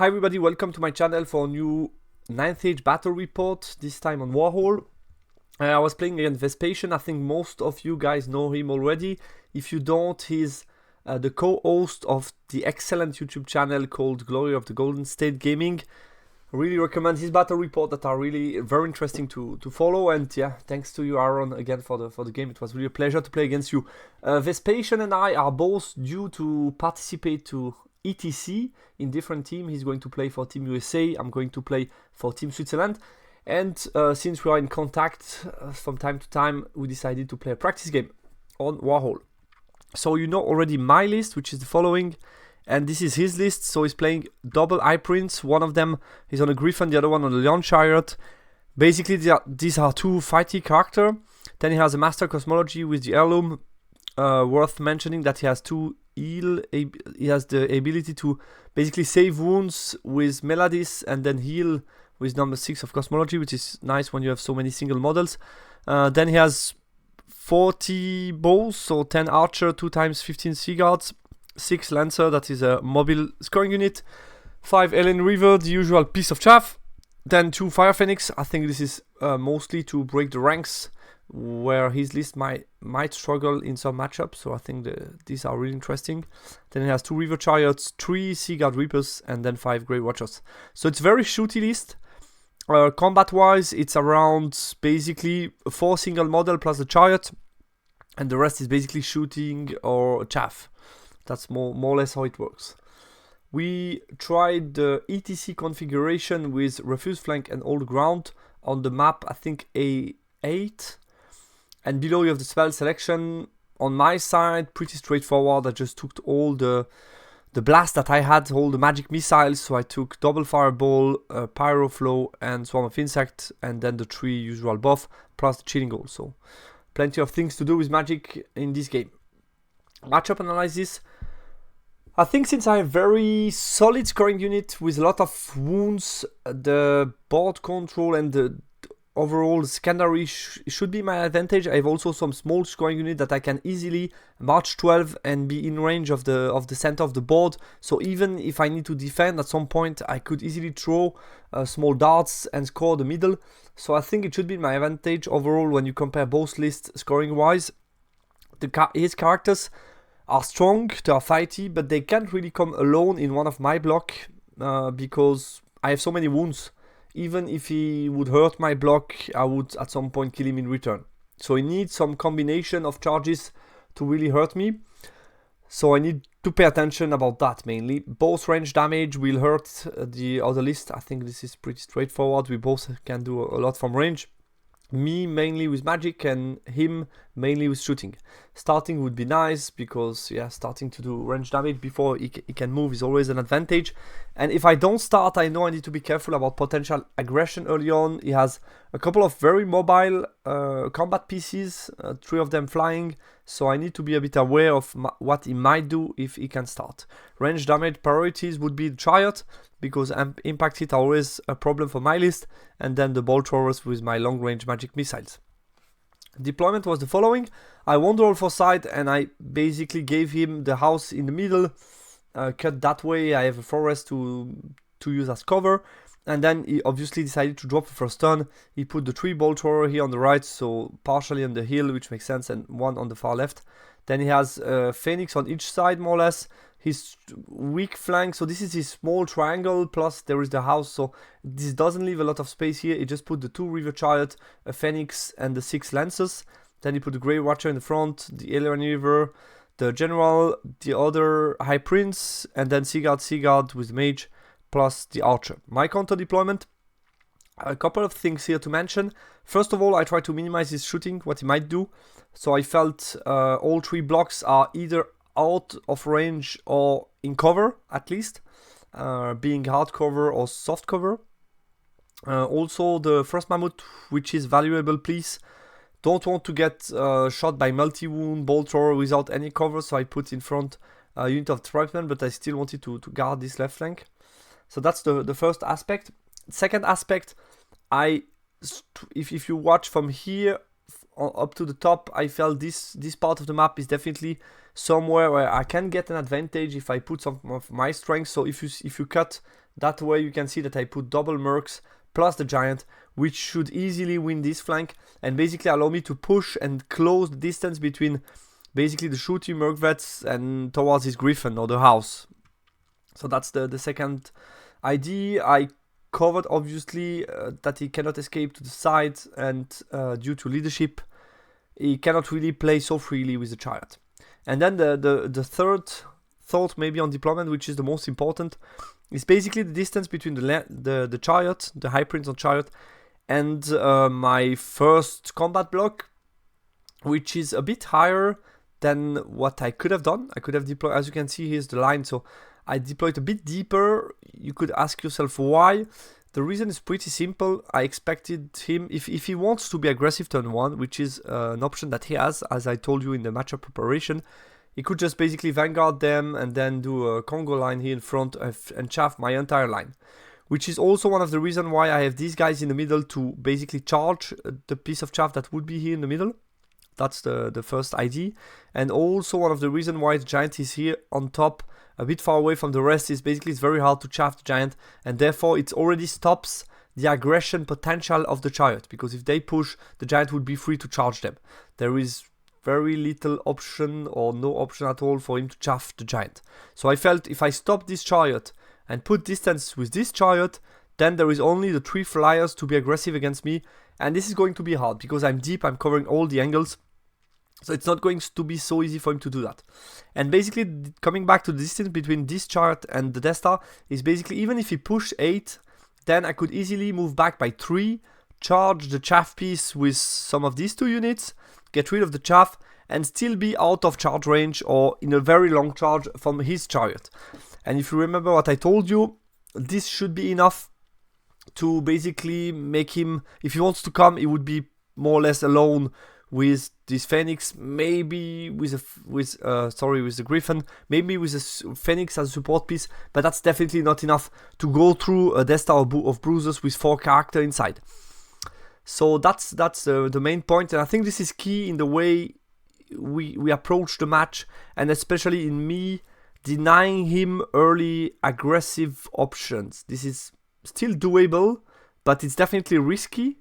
everybody, welcome to my channel for a new 9th Age battle report, this time on Warhall. I was playing against Vespasian. I think most of you guys know him already. If you don't, he's the co-host of the excellent YouTube channel called Glory of the Golden State Gaming. I really recommend his battle report that are really very interesting to follow. And yeah, thanks to you, Aaron, again for the game. It was really a pleasure to play against you. Vespasian and I are both due to participate to ETC in different team. He's going to play for Team USA. I'm going to play for Team Switzerland. And since we are in contact from time to time, we decided to play a practice game on Warhall. So you know already my list, which is the following. And this is his list. So he's playing double Eye Prince. One of them is on a Griffin, the other one on a Leon Chariot. Basically, these are two fighty characters. Then he has a Master Cosmology with the Heirloom. Worth mentioning that he has two heal. He has the ability to basically save wounds with Melodies and then heal with number 6 of Cosmology, which is nice when you have so many single models. Then he has 40 bows, so 10 archer, 2 times 15 sea guards, 6 lancer, that is a mobile scoring unit, 5 Ellen River, the usual piece of chaff, then 2 Fire Phoenix. I think this is mostly to break the ranks, where his list might struggle in some matchups, so I think these are really interesting. Then he has 2 River Chariots, 3 Sea Guard Reapers, and then 5 Grey Watchers. So it's very shooty list. Combat wise, it's around basically 4 single model plus the chariot, and the rest is basically shooting or chaff. That's more or less how it works. We tried the ETC configuration with Refuse Flank and Old Ground on the map, I think A8. And below you have the spell selection. On my side, pretty straightforward. I just took all the blast that I had, all the magic missiles. So I took Double Fireball, Pyro Flow, and Swarm of Insect, and then the 3 usual buff, plus the Chilling Goal. So plenty of things to do with magic in this game. Matchup analysis. I think since I have very solid scoring unit with a lot of wounds, the board control and the overall secondary should be my advantage. I have also some small scoring unit that I can easily march 12 and be in range of the center of the board. So even if I need to defend at some point, I could easily throw small darts and score the middle. So I think it should be my advantage overall when you compare both lists scoring wise. His characters are strong, they are fighty, but they can't really come alone in one of my block because I have so many wounds. Even if he would hurt my block, I would at some point kill him in return. So he needs some combination of charges to really hurt me. So I need to pay attention about that mainly. Both range damage will hurt the other list. I think this is pretty straightforward. We both can do a lot from range. Me mainly with magic and him mainly with shooting. Starting would be nice because yeah, starting to do range damage before he can move is always an advantage. And if I don't start, I know I need to be careful about potential aggression early on. He has a couple of very mobile combat pieces, 3 of them flying, so I need to be a bit aware of what he might do if he can start. Range damage priorities would be the chariot, because impact hit are always a problem for my list, and then the ball throwers with my long range magic missiles. Deployment was the following. I wandered all 4 sides and I basically gave him the house in the middle, cut that way. I have a forest to use as cover, and then he obviously decided to drop the first turn. He put the 3 ball thrower here on the right, so partially on the hill, which makes sense, and 1 on the far left. Then he has Phoenix on each side more or less. His weak flank, so this is his small triangle, plus there is the house, so this doesn't leave a lot of space here. He just put the 2 River Chariot, a Phoenix, and the 6 Lancers. Then he put the Grey Watcher in the front, the Ellen River, the General, the other High Prince, and then Sea Guard with the Mage, plus the Archer. My counter deployment, a couple of things here to mention. First of all, I try to minimize his shooting, what he might do. So I felt all 3 blocks are either out of range or in cover, at least, being hard cover or soft cover. Also the first mammoth, which is valuable, please don't want to get shot by multi-wound bolt thrower without any cover, so I put in front a unit of tribesmen, but I still wanted to guard this left flank. So that's the first aspect. Second aspect, if you watch from here up to the top, I felt this part of the map is definitely somewhere where I can get an advantage if I put some of my strength. So if you cut that way, you can see that I put double mercs plus the giant, which should easily win this flank and basically allow me to push and close the distance between basically the shooty merc vets and towards his griffin or the house. So that's the second idea. I covered obviously that he cannot escape to the side, and due to leadership he cannot really play so freely with the chariot. And then the third thought maybe on deployment, which is the most important, is basically the distance between the chariot, the high prince on chariot, and my first combat block, which is a bit higher than what I could have done. I could have deployed, as you can see, here's the line, so I deployed a bit deeper. You could ask yourself why. The reason is pretty simple. I expected him, if he wants to be aggressive turn 1, which is an option that he has, as I told you in the matchup preparation, he could just basically vanguard them and then do a Congo line here in front and chaff my entire line. Which is also one of the reasons why I have these guys in the middle to basically charge the piece of chaff that would be here in the middle. That's the first idea. And also one of the reasons why the giant is here on top, a bit far away from the rest, is basically it's very hard to chaff the giant, and therefore it already stops the aggression potential of the chariot, because if they push, the giant would be free to charge them. There is very little option or no option at all for him to chaff the giant. So I felt if I stop this chariot and put distance with this chariot, then there is only the 3 flyers to be aggressive against me, and this is going to be hard because I'm deep, I'm covering all the angles. So it's not going to be so easy for him to do that. And basically, coming back to the distance between this chariot and the Death Star, is basically even if he pushed 8, then I could easily move back by 3, charge the chaff piece with some of these 2 units, get rid of the chaff, and still be out of charge range or in a very long charge from his chariot. And if you remember what I told you, this should be enough to basically make him, if he wants to come, he would be more or less alone with this Phoenix, maybe with the Griffin, maybe with a Phoenix as a support piece, but that's definitely not enough to go through a Death Star of bruisers with 4 characters inside. So that's the main point, and I think this is key in the way we approach the match, and especially in me denying him early aggressive options. This is still doable, but it's definitely risky.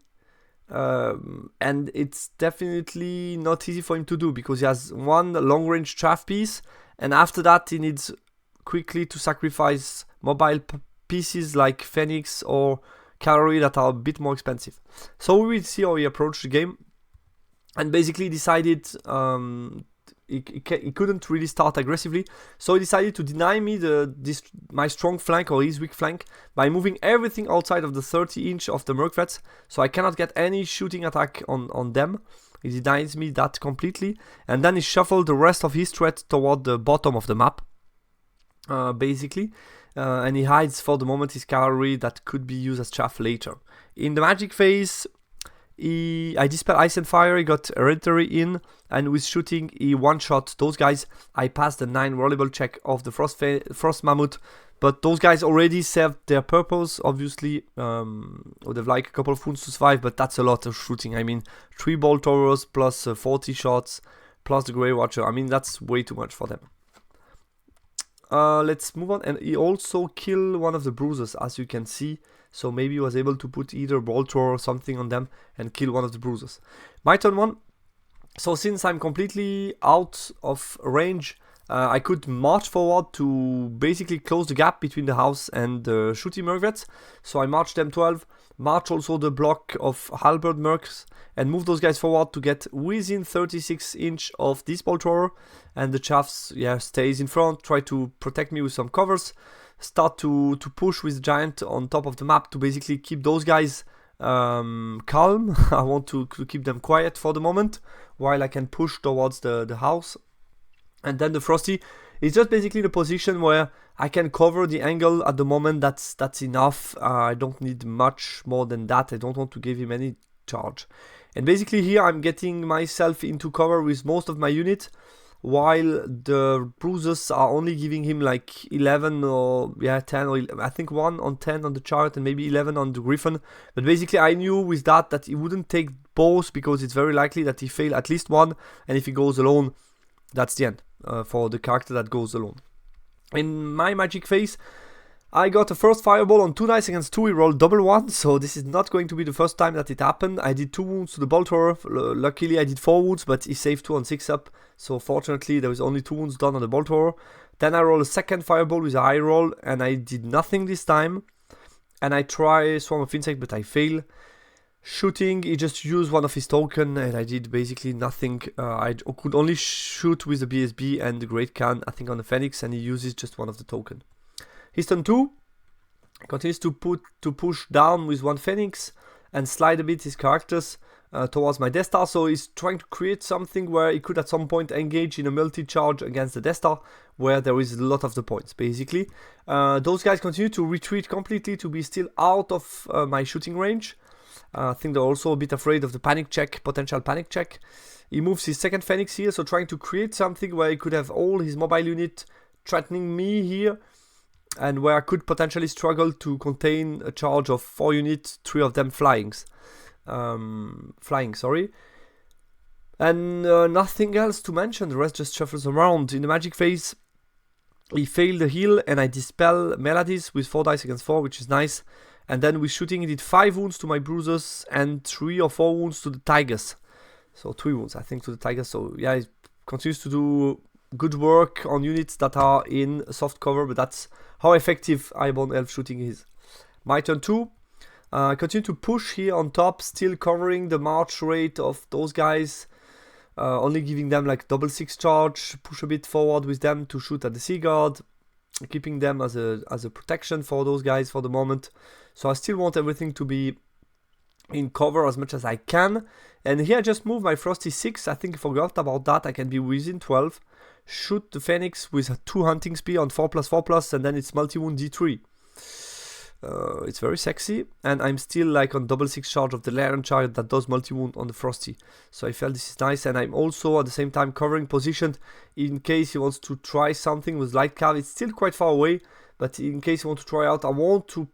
And it's definitely not easy for him to do because he has 1 long-range chaff piece, and after that he needs quickly to sacrifice mobile pieces like Phoenix or Cavalry that are a bit more expensive. So we will see how he approached the game, and basically decided he couldn't really start aggressively, so he decided to deny me my strong flank or his weak flank by moving everything outside of the 30-inch of the merc vets, so I cannot get any shooting attack on them. He denies me that completely, and then he shuffled the rest of his threat toward the bottom of the map, basically, and he hides for the moment his cavalry that could be used as chaff later. In the magic phase, I dispelled Ice and Fire, he got Hereditary in, and with shooting he one-shot those guys. I passed the 9 rollable check of the Frost Mammoth, but those guys already served their purpose, obviously. Would have liked a couple of wounds to survive, but that's a lot of shooting. I mean, 3 Bolt Towers plus 40 shots, plus the Grey Watcher. I mean, that's way too much for them. Let's move on, and he also killed one of the bruisers, as you can see. So maybe he was able to put either Bolt Thrower or something on them and kill one of the bruisers. My turn 1. So since I'm completely out of range, I could march forward to basically close the gap between the house and the shooty merc vets. So I marched them 12, march also the block of halberd mercs, and move those guys forward to get within 36-inch of this Bolt Thrower. And the chaffs, stays in front, try to protect me with some covers. Start to push with Giant on top of the map to basically keep those guys calm. I want to keep them quiet for the moment while I can push towards the house. And then the Frosty is just basically the position where I can cover the angle at the moment. That's enough. I don't need much more than that. I don't want to give him any charge. And basically here I'm getting myself into cover with most of my unit. while the bruises are only giving him like 11 or 10 or 11, I think 1 on 10 on the chariot and maybe 11 on the griffin. But basically I knew with that he wouldn't take both, because it's very likely that he fail at least one, and if he goes alone, that's the end for the character that goes alone. In my magic phase, I got a first fireball on 2 dice against 2, he rolled double 1, so this is not going to be the first time that it happened. I did 2 wounds to the bolter, luckily I did 4 wounds, but he saved 2 on 6 up, so fortunately there was only 2 wounds done on the bolter. Then I rolled a second fireball with a high roll, and I did nothing this time, and I try Swarm of Insect, but I fail. Shooting, he just used one of his tokens, and I did basically nothing. I could only shoot with the BSB and the Great Khan, I think on the Phoenix, and he uses just one of the tokens. His turn 2, continues to push down with one Phoenix and slide a bit his characters towards my Death Star. So he's trying to create something where he could at some point engage in a multi-charge against the Death Star, where there is a lot of the points basically. Those guys continue to retreat completely to be still out of my shooting range. I think they're also a bit afraid of the panic check, potential panic check. He moves his second Phoenix here, so trying to create something where he could have all his mobile unit threatening me here, and where I could potentially struggle to contain a charge of 4 units, 3 of them flying, and nothing else to mention. The rest just shuffles around. In the magic phase, he failed the heal, and I dispel melodies with 4 dice against 4, which is nice. And then with shooting, he did 5 wounds to my bruisers and 3 or 4 wounds to the tigers. So 3 wounds, I think, to the tigers. So yeah, he continues to do good work on units that are in soft cover, but that's how effective Highborn Elf shooting is. My turn 2. I continue to push here on top, still covering the march rate of those guys. Only giving them like double 6 charge, push a bit forward with them to shoot at the Sea Guard, keeping them as a protection for those guys for the moment. So I still want everything to be in cover as much as I can. And here I just moved my Frosty 6. I think I forgot about that. I can be within 12. Shoot the Phoenix with 2 hunting speed on 4+4+, and then it's multi-wound D3. It's very sexy, and I'm still like on double 6 charge of the Larian Chariot that does multi-wound on the Frosty. So I felt this is nice, and I'm also at the same time covering position in case he wants to try something with Light Cav. It's still quite far away, but in case he wants to try out, I want to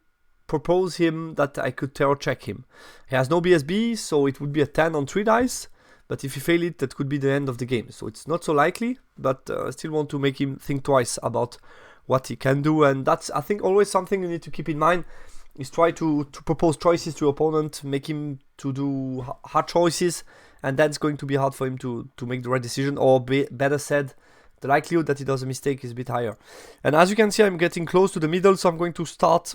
propose him that I could terror check him. He has no BSB, so it would be a 10 on 3 dice. But if you fail it, that could be the end of the game. So it's not so likely, but I still want to make him think twice about what he can do. And that's, I think, always something you need to keep in mind, is try to propose choices to your opponent, make him to do hard choices, and that's going to be hard for him to make the right decision, or better said, the likelihood that he does a mistake is a bit higher. And as you can see, I'm getting close to the middle, so I'm going to start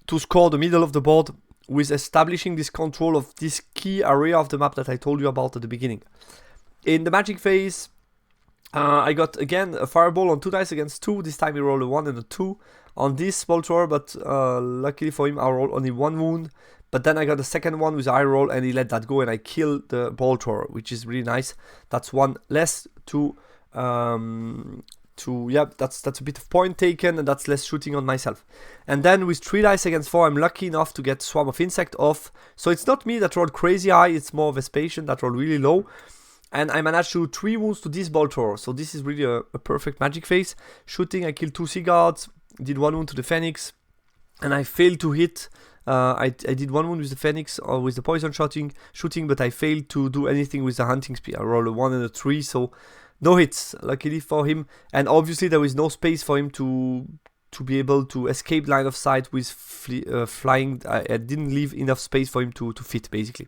to score the middle of the board with establishing this control of this key area of the map that I told you about at the beginning. In the magic phase, I got again a fireball on 2 dice against 2. This time he rolled a 1 and a 2 on this bolter, but luckily for him I rolled only 1 wound. But then I got a second one with a high roll, and he let that go, and I killed the bolter, which is really nice. That's 1 less to that's a bit of point taken, and that's less shooting on myself. And then with 3 dice against 4, I'm lucky enough to get Swarm of Insect off. So it's not me that rolled crazy high, it's more Vespasian that rolled really low. And I managed to 3 wounds to this bolter, so this is really a perfect magic phase. Shooting, I killed 2 Sea Guards, did 1 wound to the Phoenix, and I failed to hit. I did 1 wound with the Phoenix or with the poison shooting, but I failed to do anything with the hunting spear. I rolled a 1 and a 3, so no hits, luckily for him. And obviously there is no space for him to be able to escape line of sight with flying. I didn't leave enough space for him to fit, basically.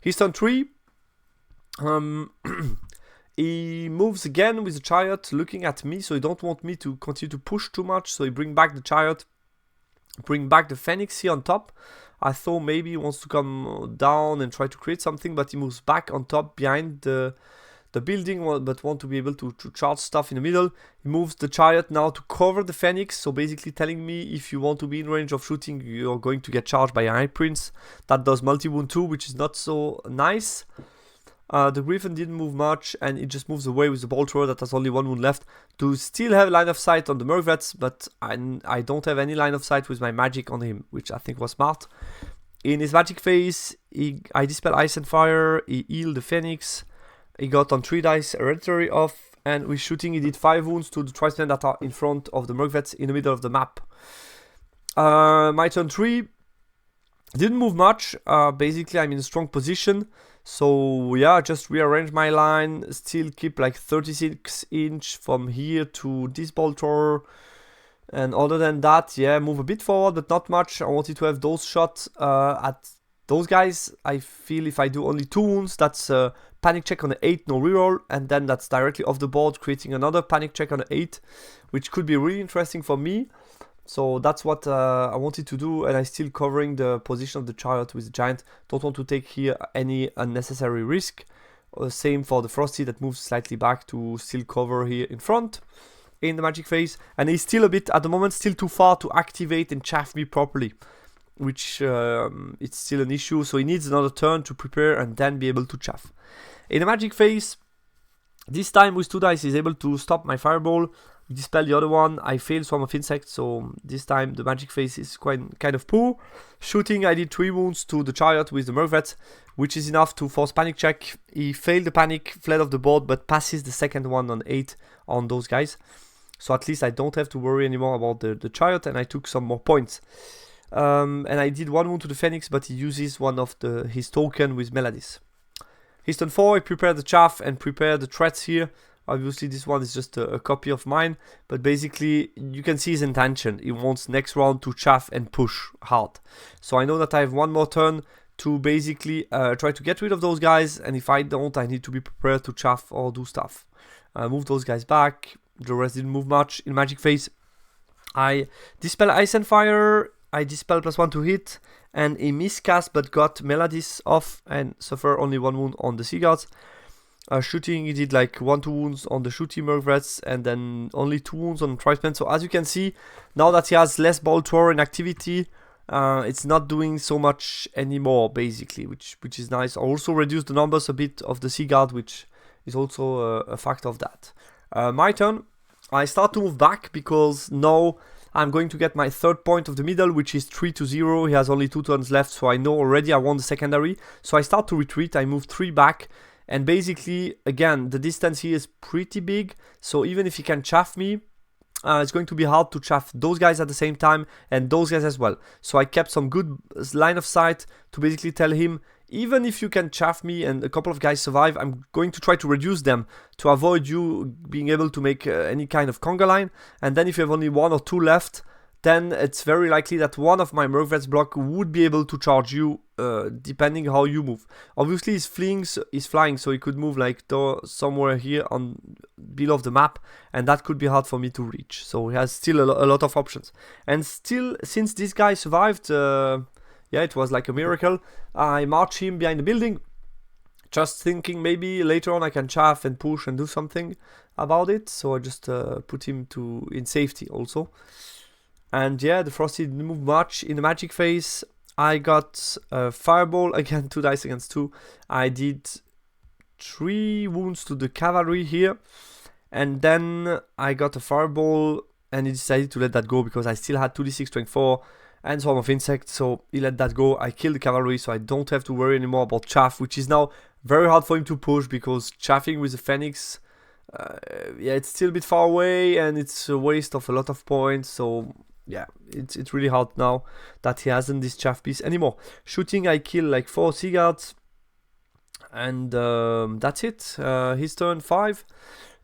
His turn 3. He moves again with the chariot, looking at me, so he don't want me to continue to push too much. So he bring back the chariot, bring back the Phoenix here on top. I thought maybe he wants to come down and try to create something, but he moves back on top behind the building, but want to be able to charge stuff in the middle. He moves the chariot now to cover the Phoenix, so basically telling me if you want to be in range of shooting, you're going to get charged by a High Prince. That does multi-wound too, which is not so nice. The Griffin didn't move much, and it just moves away with the bolter that has only 1 wound left to still have line of sight on the Mervets, but I don't have any line of sight with my magic on him, which I think was smart. In his magic phase, I dispel ice and fire, he healed the Phoenix, he got on 3 dice hereditary off, and with shooting he did 5 wounds to the tribesmen that are in front of the merc-vets in the middle of the map. My turn 3, didn't move much. Basically I'm in a strong position, so yeah, just rearrange my line, still keep like 36 inch from here to this ball thrower, and other than that, yeah, move a bit forward but not much. I wanted to have those shots at those guys. I feel if I do only 2 wounds, that's a panic check on the 8, no reroll, and then that's directly off the board, creating another panic check on the 8, which could be really interesting for me. So that's what I wanted to do, and I'm still covering the position of the chariot with the giant. Don't want to take here any unnecessary risk. Same for the frosty that moves slightly back to still cover here in front in the magic phase, and he's still a bit at the moment still too far to activate and chaff me properly, which it's still an issue. So he needs another turn to prepare and then be able to chaff. In the magic phase, this time with 2 dice he's able to stop my fireball, dispel the other one. I failed Swarm of Insects, so this time the magic phase is kind of poor. Shooting, I did 3 wounds to the chariot with the merc-vet, which is enough to force panic check. He failed the panic, fled off the board, but passes the second one on 8 on those guys. So at least I don't have to worry anymore about the chariot, and I took some more points. And I did 1 wound to the Phoenix, but he uses one of his token with Melodies. His turn 4, I prepare the chaff and prepare the threats here. Obviously this one is just a copy of mine, but basically you can see his intention. He wants next round to chaff and push hard. So I know that I have 1 more turn to basically try to get rid of those guys, and if I don't, I need to be prepared to chaff or do stuff. Move those guys back. The rest didn't move much. In magic phase, I dispel Ice and Fire, I dispel +1 to hit, and a miscast but got Melodies off and suffer only 1 wound on the Sea Guards. Shooting, he did like 1-2 wounds on the shooty merc-vets and then only 2 wounds on the tribesmen. So as you can see, now that he has less ball thrower in activity, it's not doing so much anymore basically, which is nice. I also reduced the numbers a bit of the Sea Guard, which is also a fact of that. My turn, I start to move back because now I'm going to get my 3rd point of the middle, which is 3-0. He has only 2 turns left, so I know already I won the secondary. So I start to retreat, I move 3 back, and basically, again, the distance here is pretty big, so even if he can chaff me, it's going to be hard to chaff those guys at the same time, and those guys as well. So I kept some good line of sight to basically tell him, even if you can chaff me and a couple of guys survive, I'm going to try to reduce them to avoid you being able to make any kind of conga line. And then if you have only 1 or 2 left, then it's very likely that one of my merc-vets block would be able to charge you, depending how you move. Obviously he's flying, so he could move like somewhere here on below the map, and that could be hard for me to reach. So he has still a lot of options. And still, since this guy survived, yeah, it was like a miracle. I march him behind the building, just thinking maybe later on I can chaff and push and do something about it. So I just put him in safety also. And yeah, the Frosty didn't move much. In the magic phase, I got Fireball, again 2 dice against 2. I did 3 wounds to the cavalry here. And then I got a Fireball, and he decided to let that go because I still had 2d6 strength 4 and Swarm of Insects, so he let that go. I killed the cavalry, so I don't have to worry anymore about chaff, which is now very hard for him to push because chaffing with the Phoenix, yeah, it's still a bit far away and it's a waste of a lot of points. So yeah, it's really hard now that he hasn't this chaff piece anymore. Shooting, I kill like 4 Sea Guards, and that's it. His turn 5.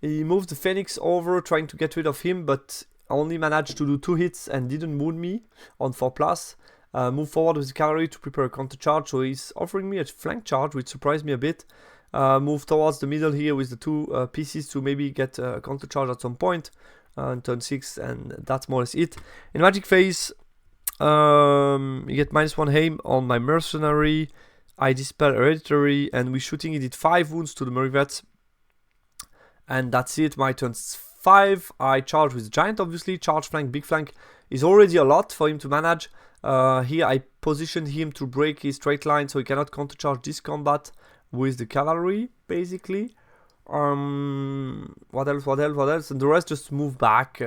He moved the Phoenix over, trying to get rid of him, but only managed to do 2 hits and didn't wound me on 4+. Move forward with the cavalry to prepare a counter charge, so he's offering me a flank charge, which surprised me a bit. Move towards the middle here with the 2 pieces to maybe get a counter charge at some point on turn 6, and that's more or less it. In magic phase, you get -1 aim on my mercenary. I dispel hereditary, and with shooting he did 5 wounds to the merc-vets. And that's it. My turn 5. I charge with giant, obviously. Charge flank, big flank is already a lot for him to manage. Here I positioned him to break his straight line so he cannot countercharge this combat with the cavalry, basically. What else? And the rest just move back,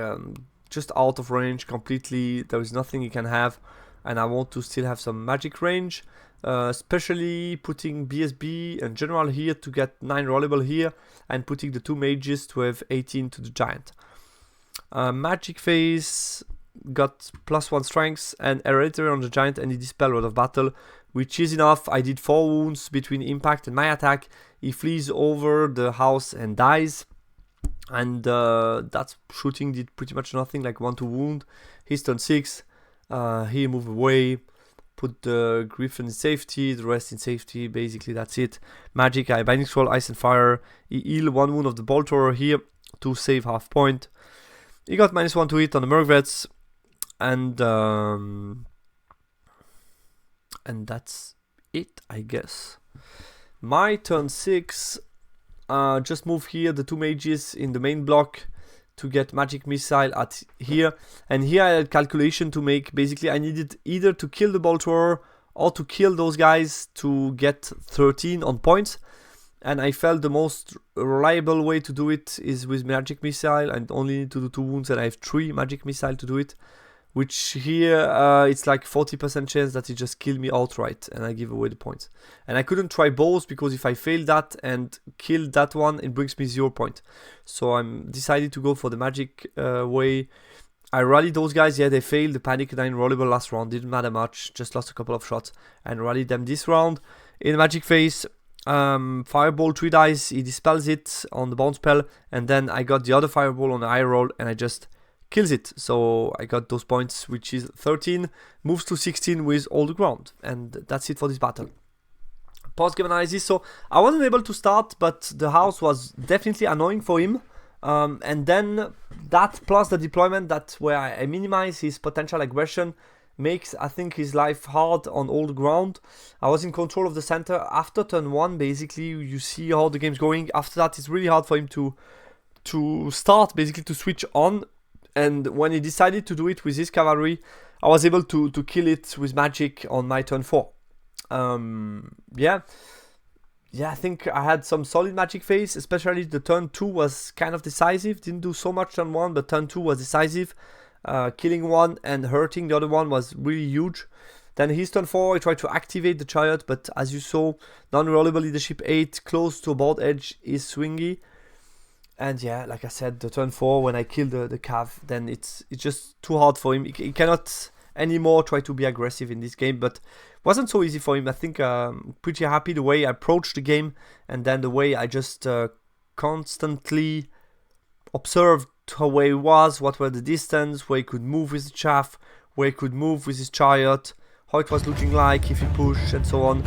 just out of range completely. There is nothing he can have. and I want to still have some magic range, especially putting BSB and General here to get 9 rollable here, and putting the 2 mages to have 18 to the giant. Magic phase got +1 strength and hereditary on the giant, and he dispelled Word of Battle, which is enough. I did 4 wounds between impact and my attack. He flees over the house and dies, and that shooting did pretty much nothing, like 1-2 wound. He's turn 6. He moved away, put the Griffin in safety, the rest in safety. Basically, that's it. Magic, I Binding Scroll, Ice and Fire. He healed 1 wound of the Bolt Thrower here to save half point. He got -1 to hit on the Mergvets, and that's it, I guess. My turn 6, just move here the 2 mages in the main block to get magic missile at here, and here I had calculation to make. Basically, I needed either to kill the Bolt Thrower or to kill those guys to get 13 on points, and I felt the most reliable way to do it is with magic missile, and only need to do 2 wounds, and I have 3 magic missile to do it, which here it's like 40% chance that he just kill me outright and I give away the points. And I couldn't try both, because if I fail that and kill that one, it brings me 0 point. So I'm decided to go for the magic way. I rallied those guys. Yeah, they failed the panic 9 rollable last round, didn't matter much, just lost a couple of shots, and rallied them this round. In magic phase, fireball 3 dice, he dispels it on the bounce spell, and then I got the other fireball on the eye roll and I just kills it. So I got those points, which is 13, moves to 16 with all the ground, and that's it for this battle. Post game analysis. So I wasn't able to start, but the house was definitely annoying for him, and then that plus the deployment, that where I minimize his potential aggression, makes, I think, his life hard on all the ground. I was in control of the center after turn 1. Basically, you see how the game's going. After that, it's really hard for him to start, basically to switch on. And when he decided to do it with his cavalry, I was able to kill it with magic on my turn 4. Yeah, I think I had some solid magic phase, especially the turn 2 was kind of decisive. Didn't do so much turn 1, but turn 2 was decisive. Killing one and hurting the other one was really huge. Then his turn 4, I tried to activate the chariot, but as you saw, non-rollable leadership 8, close to a board edge, is swingy. And yeah, like I said, the turn 4, when I kill the cav, then it's just too hard for him. He cannot anymore try to be aggressive in this game, but it wasn't so easy for him. I think pretty happy the way I approached the game, and then the way I just constantly observed where he was, what were the distance, where he could move with the chaff, where he could move with his chariot, how it was looking like if he pushed, and so on.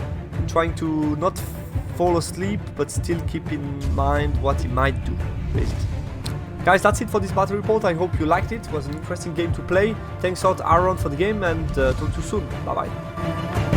Trying to not fall asleep, but still keep in mind what he might do, basically. Guys, that's it for this battle report. I hope you liked it. It was an interesting game to play. Thanks out Aaron for the game, and talk to you soon. Bye bye.